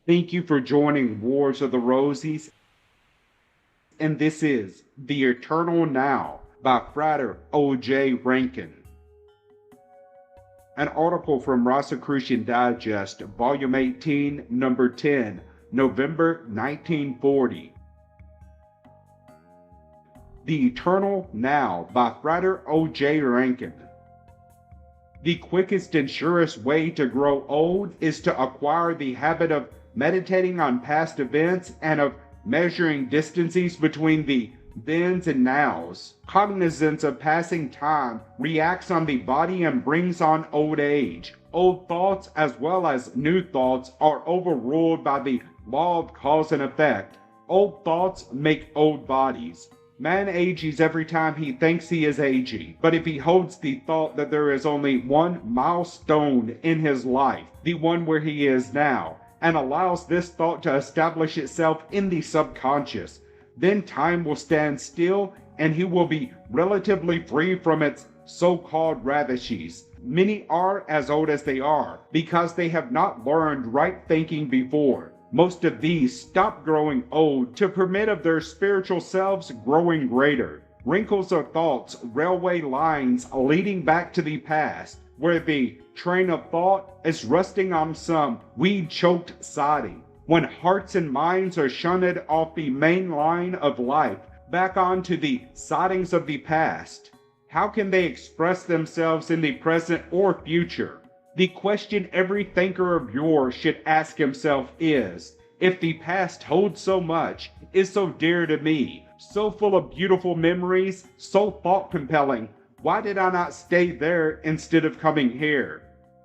Thank you for joining Wars of the Rosies, and this is The Eternal Now by Frater O.J. Rankin. An article from Rosicrucian Digest, Volume 18, Number 10, November 1940. The Eternal Now by Frater O.J. Rankin. The quickest and surest way to grow old is to acquire the habit of meditating on past events and of measuring distances between the thens and nows. Cognizance of passing time reacts on the body and brings on old age. Old thoughts as well as new thoughts are overruled by the law of cause and effect. Old thoughts make old bodies. Man ages every time he thinks he is aging, but if he holds the thought that there is only one milestone in his life, the one where he is now, and allows this thought to establish itself in the subconscious, then time will stand still and he will be relatively free from its so-called ravages. Many are as old as they are because they have not learned right thinking before. Most of these stop growing old to permit of their spiritual selves growing greater. Wrinkles are thoughts, railway lines leading back to the past, where the train of thought is resting on some weed-choked siding. When hearts and minds are shunted off the main line of life back onto the sidings of the past, how can they express themselves in the present or future? The question every thinker of yore should ask himself is, if the past holds so much, is so dear to me, so full of beautiful memories, so thought-compelling, why did I not stay there instead of coming here?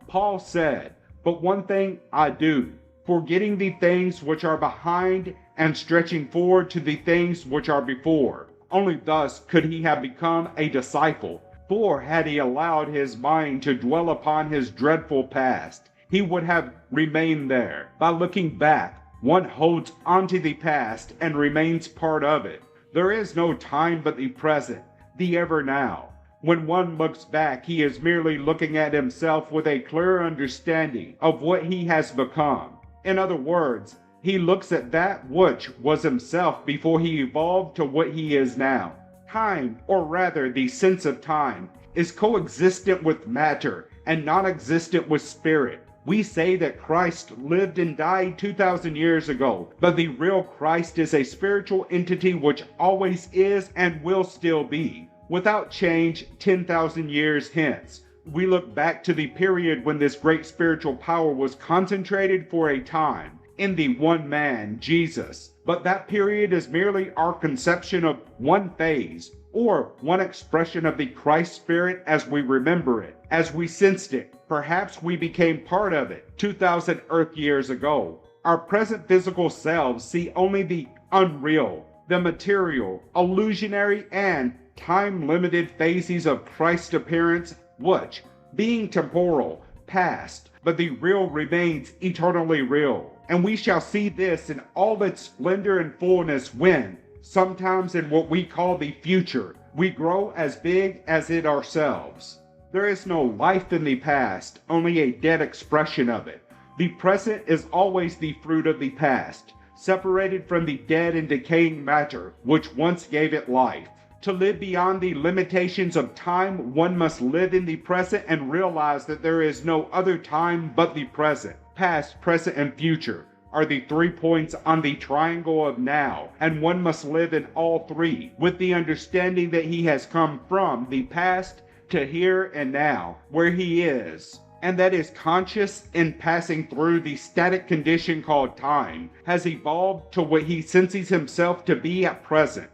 Paul said, "But one thing I do, forgetting the things which are behind and stretching forward to the things which are before." Only thus could he have become a disciple. For had he allowed his mind to dwell upon his dreadful past, he would have remained there. By looking back, one holds onto the past and remains part of it. There is no time but the present, the ever now. When one looks back, he is merely looking at himself with a clear understanding of what he has become. In other words, he looks at that which was himself before he evolved to what he is now. Time, or rather the sense of time, is coexistent with matter and non-existent with spirit. We say that Christ lived and died 2,000 years ago, but the real Christ is a spiritual entity which always is and will still be, without change 10,000 years hence. We look back to the period when this great spiritual power was concentrated for a time in the one man, Jesus. But that period is merely our conception of one phase, or one expression of the Christ Spirit as we remember it, as we sensed it. Perhaps we became part of it 2,000 Earth years ago. Our present physical selves see only the unreal, the material, illusionary, and time-limited phases of Christ's appearance, which, being temporal, past, but the real remains eternally real. And we shall see this in all its splendor and fullness when, sometimes in what we call the future, we grow as big as it ourselves. There is no life in the past, only a dead expression of it. The present is always the fruit of the past, separated from the dead and decaying matter which once gave it life. To live beyond the limitations of time, one must live in the present and realize that there is no other time but the present. Past, present, and future are the 3 points on the triangle of now, and one must live in all three, with the understanding that he has come from the past to here and now, where he is, and that is conscious in passing through the static condition called time, has evolved to what he senses himself to be at present.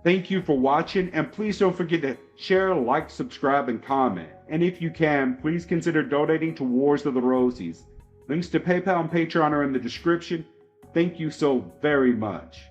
Thank you for watching, and please don't forget to share, like, subscribe, and comment. And if you can, please consider donating to Wars of the Rosies. Links to PayPal and Patreon are in the description. Thank you so very much.